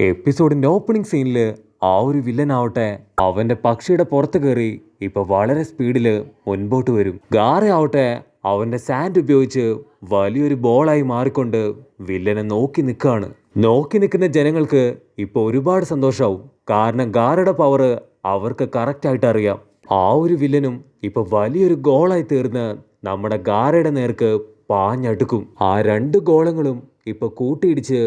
എപ്പിസോഡിന്റെ opening സീനിൽ ആ ഒരു വില്ലനാവട്ടെ അവന്റെ പക്ഷിയുടെ പുറത്ത് കയറി ഇപ്പൊ വളരെ സ്പീഡില് മുൻപോട്ട് വരും. ഗാറയാവട്ടെ അവന്റെ സാൻഡ് ഉപയോഗിച്ച് വലിയൊരു ബോളായി മാറിക്കൊണ്ട് വില്ലനെ നോക്കി നിൽക്കുകയാണ്. നോക്കി നിൽക്കുന്ന ജനങ്ങൾക്ക് ഇപ്പൊ ഒരുപാട് സന്തോഷാവും. കാരണം ഗാറയുടെ പവർ അവർക്ക് കറക്റ്റായിട്ട് അറിയാം. ആ ഒരു വില്ലനും ഇപ്പൊ വലിയൊരു ഗോളായി തീർന്ന് നമ്മുടെ ഗാറയുടെ നേർക്ക് പാഞ്ഞടുക്കും. ആ രണ്ട് ഗോളങ്ങളും ഇപ്പൊ കൂട്ടിയിടിച്ച്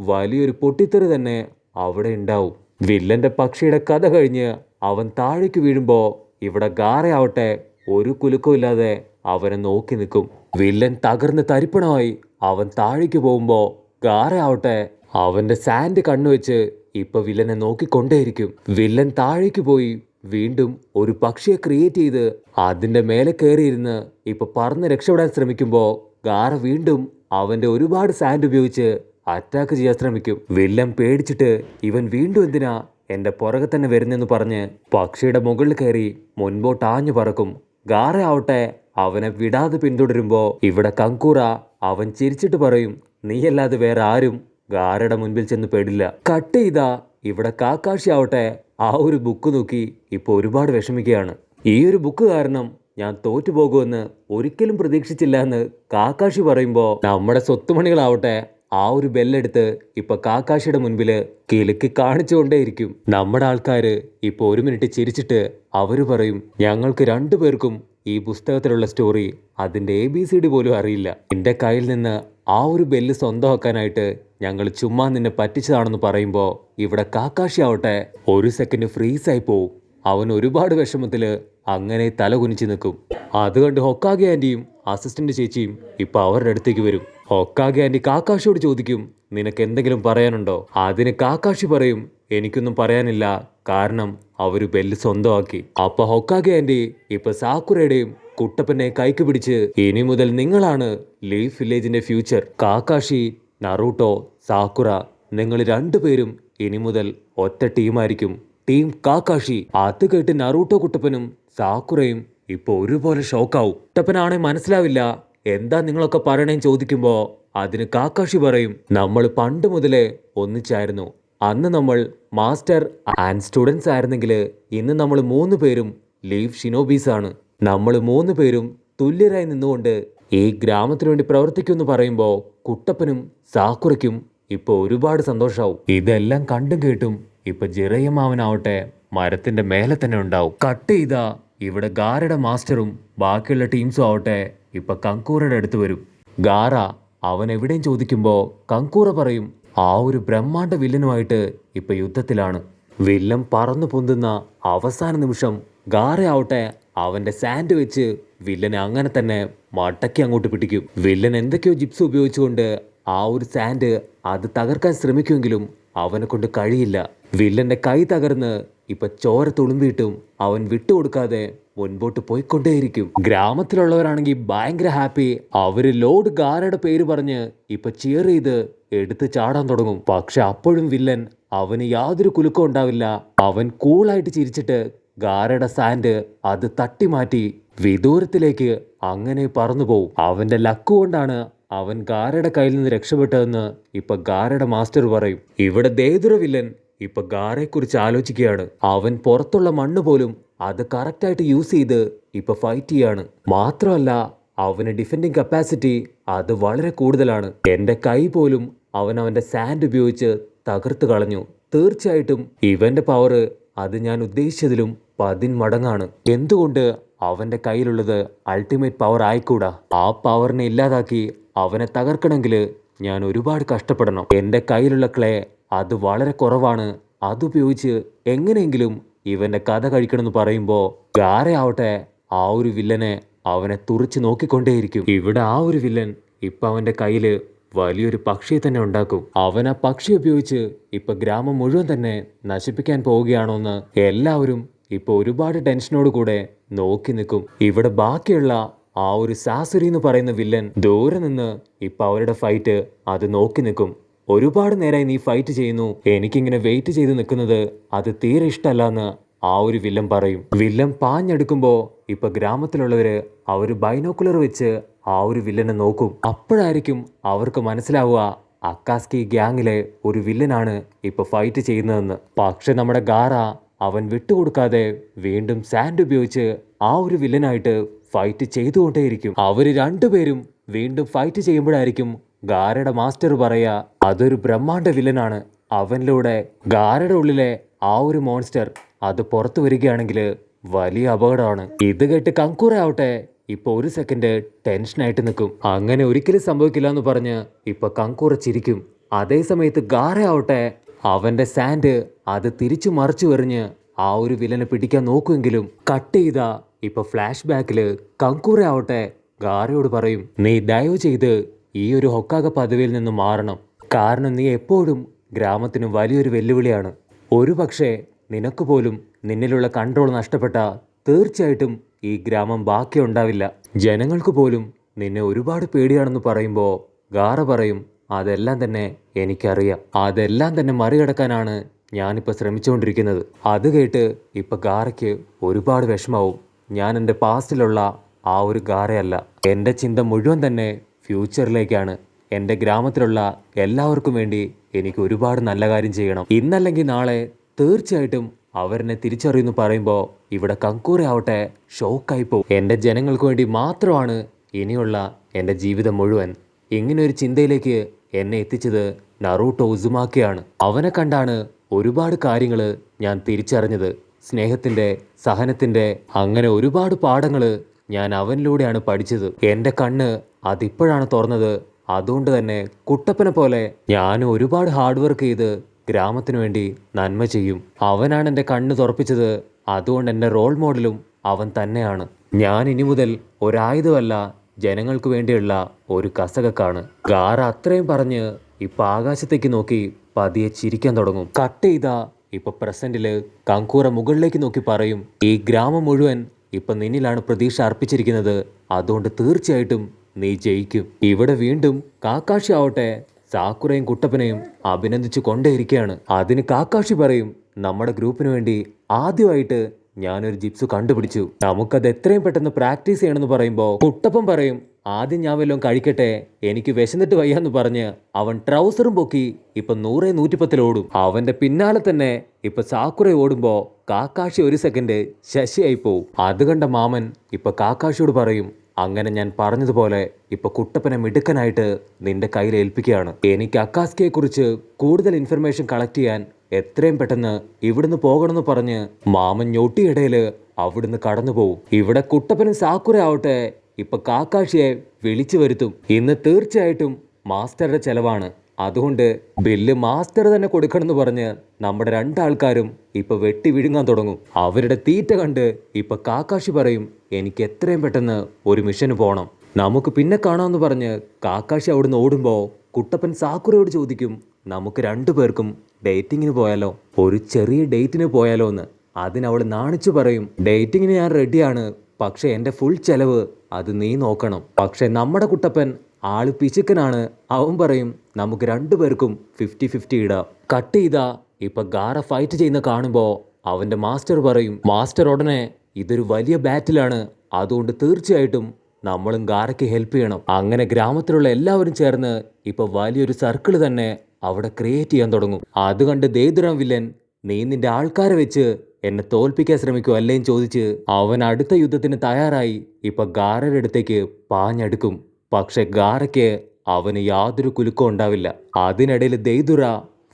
വലിയൊരു പൊട്ടിത്തെറി തന്നെ അവിടെ ഉണ്ടാവും. വില്ലന്റെ പക്ഷിയുടെ കഥ കഴിഞ്ഞ് അവൻ താഴേക്ക് വീഴുമ്പോ ഇവിടെ ഗാറയാവട്ടെ ഒരു കുലുക്കവും ഇല്ലാതെ അവനെ നോക്കി നിൽക്കും. വില്ലൻ തകർന്ന് തരിപ്പണമായി അവൻ താഴേക്ക് പോകുമ്പോ ഗാറയാവട്ടെ അവന്റെ സാൻഡ് കണ്ണുവെച്ച് ഇപ്പൊ വില്ലനെ നോക്കിക്കൊണ്ടേയിരിക്കും. വില്ലൻ താഴേക്ക് പോയി വീണ്ടും ഒരു പക്ഷിയെ ക്രിയേറ്റ് ചെയ്ത് അതിന്റെ മേലെ കയറിയിരുന്ന് ഇപ്പൊ പറന്ന് രക്ഷപ്പെടാൻ ശ്രമിക്കുമ്പോ ഗാറ വീണ്ടും അവന്റെ ഒരുപാട് സാൻഡ് ഉപയോഗിച്ച് അറ്റാക്ക് ചെയ്യാൻ ശ്രമിക്കും. വില്ലൻ പേടിച്ചിട്ട് ഇവൻ വീണ്ടും എന്തിനാ എന്റെ പുറകെ തന്നെ വരുന്നെന്ന് പറഞ്ഞ് പക്ഷിയുടെ മുകളിൽ കയറി മുൻപോട്ട് ആഞ്ഞു പറക്കും. ഗാറയാവട്ടെ അവനെ വിടാതെ പിന്തുടരുമ്പോ ഇവിടെ കങ്കൂറ അവൻ ചിരിച്ചിട്ട് പറയും, നീയല്ലാതെ വേറെ ആരും ഗാറയുടെ മുൻപിൽ ചെന്ന് പെടില്ല. കട്ട് ചെയ്താ ഇവിടെ കാക്കാഷി ആവട്ടെ ആ ഒരു ബുക്ക് നോക്കി ഇപ്പൊ ഒരുപാട് വിഷമിക്കുകയാണ്. ഈ ഒരു ബുക്ക് കാരണം ഞാൻ തോറ്റുപോകുമെന്ന് ഒരിക്കലും പ്രതീക്ഷിച്ചില്ല എന്ന് കാക്കാഷി പറയുമ്പോ നമ്മുടെ സ്വത്തുമണികളാവട്ടെ ആ ഒരു ബെല്ലെടുത്ത് ഇപ്പൊ കാക്കാഷിയുടെ മുൻപില് കിലുക്കി കാണിച്ചുകൊണ്ടേയിരിക്കും. നമ്മുടെ ആൾക്കാര് ഇപ്പൊ ഒരു മിനിറ്റ് ചിരിച്ചിട്ട് അവര് പറയും, ഞങ്ങൾക്ക് രണ്ടുപേർക്കും ഈ പുസ്തകത്തിലുള്ള സ്റ്റോറി അതിന്റെ ABCD പോലും അറിയില്ല. എന്റെ കയ്യിൽ നിന്ന് ആ ഒരു ബെല്ല് സ്വന്തമാക്കാനായിട്ട് ഞങ്ങൾ ചുമ്മാ നിന്നെ പറ്റിച്ചതാണെന്ന് പറയുമ്പോ ഇവിടെ കാക്കാഷി ആവട്ടെ ഒരു സെക്കൻഡ് ഫ്രീസായി പോവും. അവൻ ഒരുപാട് വിഷമത്തില് അങ്ങനെ തല കുനിച്ച് നിൽക്കും. അത് കണ്ട് ഹൊക്കാഗെ ആന്റിയും അസിസ്റ്റന്റ് ചേച്ചിയും ഇപ്പൊ അവരുടെ അടുത്തേക്ക് വരും. ഹൊക്കാഗെ ആന്റി കാക്കാഷിയോട് ചോദിക്കും, നിനക്ക് എന്തെങ്കിലും പറയാനുണ്ടോ? അതിന് കാക്കാഷി പറയും, എനിക്കൊന്നും പറയാനില്ല, കാരണം അവര് ബെല്ല് സ്വന്തമാക്കി. അപ്പൊ ഹൊക്കാഗെ ആന്റി ഇപ്പൊ സാക്കുറയുടെയും കുട്ടപ്പനെ കൈക്ക് പിടിച്ച്, ഇനി മുതൽ നിങ്ങളാണ് ലീഫ് വില്ലേജിന്റെ ഫ്യൂച്ചർ. കാക്കാഷി, നറൂട്ടോ, സാക്കുറ, നിങ്ങൾ രണ്ടുപേരും ഇനി മുതൽ ഒറ്റ ടീമായിരിക്കും, ടീം കാക്കാഷി. അത് കേട്ട് നറൂട്ടോ കുട്ടപ്പനും സാക്കുറയും ഇപ്പൊ ഒരുപോലെ ഷോക്കാവും. കുട്ടപ്പനാണെ മനസ്സിലാവില്ല എന്താ നിങ്ങളൊക്കെ പറയണേന്ന് ചോദിക്കുമ്പോ അതിന് കാക്കാഷി പറയും, നമ്മൾ പണ്ട് മുതലേ ഒന്നിച്ചായിരുന്നു. അന്ന് നമ്മൾ മാസ്റ്റർ ആൻഡ് സ്റ്റുഡൻസ് ആയിരുന്നെങ്കിൽ ഇന്ന് നമ്മൾ 3 പേരും ലീഫ് ഷിനോബീസ് ആണ്. നമ്മൾ 3 പേരും തുല്യരായി നിന്നുകൊണ്ട് ഈ ഗ്രാമത്തിനു വേണ്ടി പ്രവർത്തിക്കുമെന്ന് പറയുമ്പോ കുട്ടപ്പനും സാക്കുറയ്ക്കും ഇപ്പൊ ഒരുപാട് സന്തോഷാവും. ഇതെല്ലാം കണ്ടും കേട്ടും ഇപ്പൊ ജിറയമ്മാവനാവട്ടെ മരത്തിന്റെ മേലെ തന്നെ ഉണ്ടാവും. കട്ട് ചെയ്താ ഇവിടെ ഗാറയുടെ മാസ്റ്ററും ബാക്കിയുള്ള ടീംസും ആവട്ടെ ഇപ്പൊ കങ്കൂറയുടെ അടുത്ത് വരും. ഗാറ അവൻ എവിടെയും ചോദിക്കുമ്പോ കങ്കൂറ പറയും, ആ ഒരു ബ്രഹ്മാണ്ഡ വില്ലനുമായിട്ട് ഇപ്പൊ യുദ്ധത്തിലാണ്. വില്ലൻ പറന്നു പൊന്തുന്ന അവസാന നിമിഷം ഗാറയാവട്ടെ അവന്റെ സാൻഡ് വെച്ച് വില്ലനെ അങ്ങനെ തന്നെ മടക്കി അങ്ങോട്ട് പിടിക്കും. വില്ലൻ എന്തൊക്കെയോ ജിപ്സ് ഉപയോഗിച്ചുകൊണ്ട് ആ ഒരു സാൻഡ് അത് തകർക്കാൻ ശ്രമിക്കുമെങ്കിലും അവനെ കൊണ്ട് കഴിയില്ല. വില്ലന്റെ കൈ തകർന്ന് ഇപ്പൊ ചോര തുളുമ്പിയിട്ടും അവൻ വിട്ടുകൊടുക്കാതെ മുൻപോട്ട് പോയിക്കൊണ്ടേയിരിക്കും. ഗ്രാമത്തിലുള്ളവരാണെങ്കിൽ ഭയങ്കര ഹാപ്പി. അവര് ലോഡ് ഗാറയുടെ പേര് പറഞ്ഞ് ഇപ്പൊ ചിയർ ചെയ്ത് എടുത്ത് ചാടാൻ തുടങ്ങും. പക്ഷെ അപ്പോഴും വില്ലൻ അവന് യാതൊരു കുലുക്കം ഉണ്ടാവില്ല. അവൻ കൂളായിട്ട് ചിരിച്ചിട്ട് ഗാറയുടെ സാൻഡ് അത് തട്ടി മാറ്റി വിദൂരത്തിലേക്ക് അങ്ങനെ പറന്നു പോവും. അവന്റെ ലക്ക് കൊണ്ടാണ് അവൻ ഗാറയുടെ കയ്യിൽ നിന്ന് രക്ഷപ്പെട്ടതെന്ന് ഇപ്പൊ ഗാറയുടെ മാസ്റ്റർ പറയും. ഇവിടെ ദേദുര വില്ലൻ ഇപ്പൊ ഗാറയെ കുറിച്ച് ആലോചിക്കുകയാണ്. അവൻ പുറത്തുള്ള മണ്ണ് പോലും അത് കറക്റ്റായിട്ട് യൂസ് ചെയ്ത് ഇപ്പൊ ഫൈറ്റ് ചെയ്യാണ്. മാത്രമല്ല അവന് ഡിഫെൻഡിങ് കപ്പാസിറ്റി അത് വളരെ കൂടുതലാണ്. എന്റെ കൈ പോലും അവൻ അവന്റെ സാൻഡ് ഉപയോഗിച്ച് തകർത്ത് കളഞ്ഞു. തീർച്ചയായിട്ടും ഇവന്റെ പവർ അത് ഞാൻ ഉദ്ദേശിച്ചതിലും 10 മടങ്ങാണ്. എന്തുകൊണ്ട് അവന്റെ കയ്യിലുള്ളത് അൾട്ടിമേറ്റ് പവർ ആയിക്കൂടാ? ആ പവറിനെ ഇല്ലാതാക്കി അവനെ തകർക്കണമെങ്കിൽ ഞാൻ ഒരുപാട് കഷ്ടപ്പെടണം. എന്റെ കയ്യിലുള്ള ക്ലേ അത് വളരെ കുറവാണ്. അതുപയോഗിച്ച് എങ്ങനെയെങ്കിലും ഇവന്റെ കഥ കഴിക്കണമെന്ന് പറയുമ്പോ ഗാറയാവട്ടെ ആ ഒരു വില്ലനെ അവനെ തുറിച്ച് നോക്കിക്കൊണ്ടേയിരിക്കും. ഇവിടെ ആ ഒരു വില്ലൻ ഇപ്പൊ അവന്റെ കയ്യില് വലിയൊരു പക്ഷിയെ തന്നെ ഉണ്ടാക്കും. അവൻ ആ പക്ഷി ഉപയോഗിച്ച് ഇപ്പൊ ഗ്രാമം മുഴുവൻ തന്നെ നശിപ്പിക്കാൻ പോവുകയാണോന്ന് എല്ലാവരും ഇപ്പൊ ഒരുപാട് ടെൻഷനോട് കൂടെ നോക്കി നിൽക്കും. ഇവിടെ ബാക്കിയുള്ള ആ ഒരു സാസുരി എന്ന് പറയുന്ന വില്ലൻ ദൂരെ നിന്ന് ഇപ്പൊ അവരുടെ ഫൈറ്റ് അത് നോക്കി നിൽക്കും. ഒരുപാട് നേരമായി നീ ഫൈറ്റ് ചെയ്യുന്നു, എനിക്കിങ്ങനെ വെയിറ്റ് ചെയ്ത് നിൽക്കുന്നത് അത് തീരെ ഇഷ്ടമല്ലെന്ന് ആ ഒരു വില്ലൻ പറയും. വില്ലൻ പാഞ്ഞെടുക്കുമ്പോ ഇപ്പൊ ഗ്രാമത്തിലുള്ളവര് അവര് ബൈനോക്കുലർ വെച്ച് ആ ഒരു വില്ലനെ നോക്കും. അപ്പോഴായിരിക്കും അവർക്ക് മനസ്സിലാവുക അക്കാസ്കി ഗ്യാങ്ങിലെ ഒരു വില്ലനാണ് ഇപ്പൊ ഫൈറ്റ് ചെയ്യുന്നതെന്ന്. പക്ഷെ നമ്മുടെ ഗാറ അവൻ വിട്ടുകൊടുക്കാതെ വീണ്ടും സാൻഡ് ഉപയോഗിച്ച് ആ ഒരു വില്ലനായിട്ട് ഫൈറ്റ് ചെയ്തുകൊണ്ടേയിരിക്കും. അവര് രണ്ടുപേരും വീണ്ടും ഫൈറ്റ് ചെയ്യുമ്പോഴായിരിക്കും ഗാരയുടെ മാസ്റ്റർ പറയാ അതൊരു ബ്രഹ്മാണ്ഡ വില്ലനാണ്. അവനിലൂടെ ഗാരയുടെ ഉള്ളിലെ ആ ഒരു മോൺസ്റ്റർ അത് പുറത്തു വരികയാണെങ്കിൽ വലിയ അപകടമാണ്. ഇത് കേട്ട് കങ്കൂറ ആവട്ടെ ഇപ്പൊ ഒരു സെക്കൻഡ് ടെൻഷനായിട്ട് നിൽക്കും. അങ്ങനെ ഒരിക്കലും സംഭവിക്കില്ല എന്ന് പറഞ്ഞ് ഇപ്പൊ കങ്കൂറ ചിരിക്കും. അതേ സമയത്ത് ഗാര ആവട്ടെ അവന്റെ സാൻഡ് അത് തിരിച്ചു മറിച്ചു എറിഞ്ഞ് ആ ഒരു വില്ലനെ പിടിക്കാൻ നോക്കുമെങ്കിലും കട്ട് ചെയ്ത ഇപ്പൊ ഫ്ലാഷ് ബാക്കില് കങ്കൂറ ആവട്ടെ ഗാരയോട് പറയും, നീ ദയവ് ചെയ്ത് ഈ ഒരു ഹൊക്കാഗ പദവിയിൽ നിന്ന് മാറണം. കാരണം നീ എപ്പോഴും ഗ്രാമത്തിന് വലിയൊരു വെല്ലുവിളിയാണ്. ഒരു പക്ഷേ നിനക്ക് പോലും നിന്നിലുള്ള കൺട്രോൾ നഷ്ടപ്പെട്ട തീർച്ചയായിട്ടും ഈ ഗ്രാമം ബാക്കിയുണ്ടാവില്ല. ജനങ്ങൾക്ക് പോലും നിന്നെ ഒരുപാട് പേടിയാണെന്ന് പറയുമ്പോൾ ഗാറ പറയും, അതെല്ലാം തന്നെ എനിക്കറിയാം. അതെല്ലാം തന്നെ മറികടക്കാനാണ് ഞാനിപ്പോൾ ശ്രമിച്ചുകൊണ്ടിരിക്കുന്നത്. അത് കേട്ട് ഇപ്പം ഗാറയ്ക്ക് ഒരുപാട് വിഷമാവും. ഞാൻ എൻ്റെ പാസ്റ്റിലുള്ള ആ ഒരു ഗാറയല്ല. എൻ്റെ ചിന്ത മുഴുവൻ തന്നെ ഫ്യൂച്ചറിലേക്കാണ്. എൻ്റെ ഗ്രാമത്തിലുള്ള എല്ലാവർക്കും വേണ്ടി എനിക്ക് ഒരുപാട് നല്ല കാര്യം ചെയ്യണം. ഇന്നല്ലെങ്കിൽ നാളെ തീർച്ചയായിട്ടും അവരെന്നെ തിരിച്ചറിയുന്നു പറയുമ്പോൾ ഇവിടെ കങ്കൂറ ആവട്ടെ ഷോക്കായി പോകും. എൻ്റെ ജനങ്ങൾക്ക് വേണ്ടി മാത്രമാണ് ഇനിയുള്ള എൻ്റെ ജീവിതം മുഴുവൻ. ഇങ്ങനൊരു ചിന്തയിലേക്ക് എന്നെ എത്തിച്ചത് നറൂട്ടോ ഉസുമാക്കിയാണ്. അവനെ കണ്ടാണ് ഒരുപാട് കാര്യങ്ങൾ ഞാൻ തിരിച്ചറിഞ്ഞത്. സ്നേഹത്തിൻ്റെ, സഹനത്തിൻ്റെ, അങ്ങനെ ഒരുപാട് പാഠങ്ങൾ ഞാൻ അവനിലൂടെയാണ് പഠിച്ചത്. എൻ്റെ കണ്ണ് അതിപ്പോഴാണ് തുറന്നത്. അതുകൊണ്ട് തന്നെ കുട്ടപ്പനെ പോലെ ഞാൻ ഒരുപാട് ഹാർഡ് വർക്ക് ചെയ്ത് ഗ്രാമത്തിനു വേണ്ടി നന്മ ചെയ്യും. അവനാണ് എൻ്റെ കണ്ണ് തുറപ്പിച്ചത്. അതുകൊണ്ട് എൻ്റെ റോൾ മോഡലും അവൻ തന്നെയാണ്. ഞാൻ ഇനി മുതൽ ഒരായുധമല്ല, ജനങ്ങൾക്ക് വേണ്ടിയുള്ള ഒരു കസകക്കാണ്. ഗാറ അത്രയും പറഞ്ഞ് ഇപ്പൊ ആകാശത്തേക്ക് നോക്കി പതിയെ ചിരിക്കാൻ തുടങ്ങും. കട്ട് ചെയ്ത ഇപ്പൊ പ്രസന്റില് കങ്കൂറ മുകളിലേക്ക് നോക്കി പറയും, ഈ ഗ്രാമം മുഴുവൻ ഇപ്പൊ നിന്നിലാണ് പ്രതീക്ഷ അർപ്പിച്ചിരിക്കുന്നത്. അതുകൊണ്ട് തീർച്ചയായിട്ടും നീ ജയിക്കും. ഇവിടെ വീണ്ടും കാക്കാഷി ആവട്ടെ സാക്കുറയും കുട്ടപ്പനെയും അഭിനന്ദിച്ചു കൊണ്ടേയിരിക്കുകയാണ്. അതിന് കാക്കാഷി പറയും, നമ്മുടെ ഗ്രൂപ്പിന് വേണ്ടി ആദ്യമായിട്ട് ഞാനൊരു ജിപ്സു കണ്ടുപിടിച്ചു. നമുക്കത് എത്രയും പെട്ടെന്ന് പ്രാക്ടീസ് ചെയ്യണമെന്ന് പറയുമ്പോൾ കുട്ടപ്പൻ പറയും, ആദ്യം ഞാൻ വല്ലതും കഴിക്കട്ടെ, എനിക്ക് വിശന്നിട്ട് വയ്യാന്ന് പറഞ്ഞ് അവൻ ട്രൗസറും പൊക്കി ഇപ്പൊ 100-110 ഓടും. അവന്റെ പിന്നാലെ തന്നെ ഇപ്പൊ സാക്കുറ ഓടുമ്പോ കാക്കാഷി ഒരു സെക്കൻഡ് ശശിയായി പോവും. അത് കണ്ട മാമൻ ഇപ്പൊ കാക്കാഷിയോട് പറയും, അങ്ങനെ ഞാൻ പറഞ്ഞതുപോലെ ഇപ്പൊ കുട്ടപ്പനെ മിടുക്കനായിട്ട് നിന്റെ കയ്യിൽ ഏൽപ്പിക്കുകയാണ്. എനിക്ക് അക്കാസ്കിയെ കുറിച്ച് കൂടുതൽ ഇൻഫർമേഷൻ കളക്ട് ചെയ്യാൻ എത്രയും പെട്ടെന്ന് ഇവിടുന്ന് പോകണമെന്ന് പറഞ്ഞ് മാമൻ ഞൊട്ടിയിടയില് അവിടുന്ന് കടന്നു പോവും. ഇവിടെ കുട്ടപ്പനും സാക്കുറ ആവട്ടെ ഇപ്പൊ കാക്കാഷിയെ വിളിച്ചു വരുത്തും. ഇന്ന് തീർച്ചയായിട്ടും മാസ്റ്ററുടെ ചെലവാണ്. അതുകൊണ്ട് ബില്ല് മാസ്റ്റർ തന്നെ കൊടുക്കണമെന്ന് പറഞ്ഞ് നമ്മുടെ രണ്ടാൾക്കാരും ഇപ്പൊ വെട്ടി വിഴുങ്ങാൻ തുടങ്ങും. അവരുടെ തീറ്റ കണ്ട് ഇപ്പൊ കാക്കാഷി പറയും, എനിക്ക് എത്രയും പെട്ടെന്ന് ഒരു മിഷന് പോകണം, നമുക്ക് പിന്നെ കാണാമെന്ന് പറഞ്ഞ് കാക്കാഷി അവിടുന്ന് ഓടുമ്പോൾ കുട്ടപ്പൻ സാക്കുറയോട് ചോദിക്കും, നമുക്ക് രണ്ടുപേർക്കും ഡേറ്റിങ്ങിന് പോയാലോ, ഒരു ചെറിയ ഡേറ്റിന് പോയാലോ എന്ന്. അതിനവൾ നാണിച്ചു പറയും, ഡേറ്റിങ്ങിന് ഞാൻ റെഡിയാണ്, പക്ഷെ എൻ്റെ ഫുൾ ചെലവ് അത് നീ നോക്കണം. പക്ഷെ നമ്മുടെ കുട്ടപ്പൻ ആള് പിശുക്കനാണ്. അവൻ പറയും, നമുക്ക് രണ്ടുപേർക്കും 50-50 ഇടാം. കട്ട് ചെയ്താ ഇപ്പൊ ഗാറ ഫൈറ്റ് ചെയ്യുന്ന കാണുമ്പോൾ അവന്റെ മാസ്റ്റർ പറയും, മാസ്റ്റർ ഉടനെ ഇതൊരു വലിയ ബാറ്റിലാണ്, അതുകൊണ്ട് തീർച്ചയായിട്ടും നമ്മളും ഗാറയ്ക്ക് ഹെൽപ്പ് ചെയ്യണം. അങ്ങനെ ഗ്രാമത്തിലുള്ള എല്ലാവരും ചേർന്ന് ഇപ്പൊ വലിയൊരു സർക്കിൾ തന്നെ അവിടെ ക്രിയേറ്റ് ചെയ്യാൻ തുടങ്ങും. അത് കണ്ട് ദേദുറാം വില്ലൻ, നീ നിന്റെ ആൾക്കാരെ വെച്ച് എന്നെ തോൽപ്പിക്കാൻ ശ്രമിക്കും അല്ലേന്ന് ചോദിച്ച് അവൻ അടുത്ത യുദ്ധത്തിന് തയ്യാറായി ഇപ്പൊ ഗാറയുടെ അടുത്തേക്ക് പാഞ്ഞെടുക്കും. പക്ഷെ ഗാറയ്ക്ക് അവന് യാതൊരു കുലുക്കവും ഉണ്ടാവില്ല. അതിനിടയിൽ ദേദുറ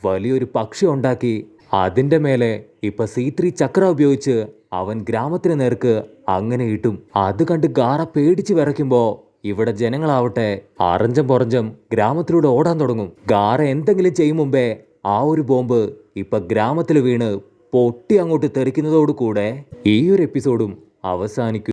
വലിയൊരു പക്ഷി ഉണ്ടാക്കി അതിൻ്റെ മേലെ ഇപ്പൊ C3 ചക്ര ഉപയോഗിച്ച് അവൻ ഗ്രാമത്തിന് നേർക്ക് അങ്ങനെ ഇട്ടും. അത് കണ്ട് ഗാറ പേടിച്ച് വിറയ്ക്കുമ്പോ ഇവിടെ ജനങ്ങളാവട്ടെ അറഞ്ചം പുറഞ്ചം ഗ്രാമത്തിലൂടെ ഓടാൻ തുടങ്ങും. ഗാറ എന്തെങ്കിലും ചെയ്യും മുമ്പേ ആ ഒരു ബോംബ് ഇപ്പൊ ഗ്രാമത്തിൽ വീണ് പൊട്ടി അങ്ങോട്ട് തെറിക്കുന്നതോടുകൂടെ ഈ ഒരു എപ്പിസോഡും അവസാനിക്കും.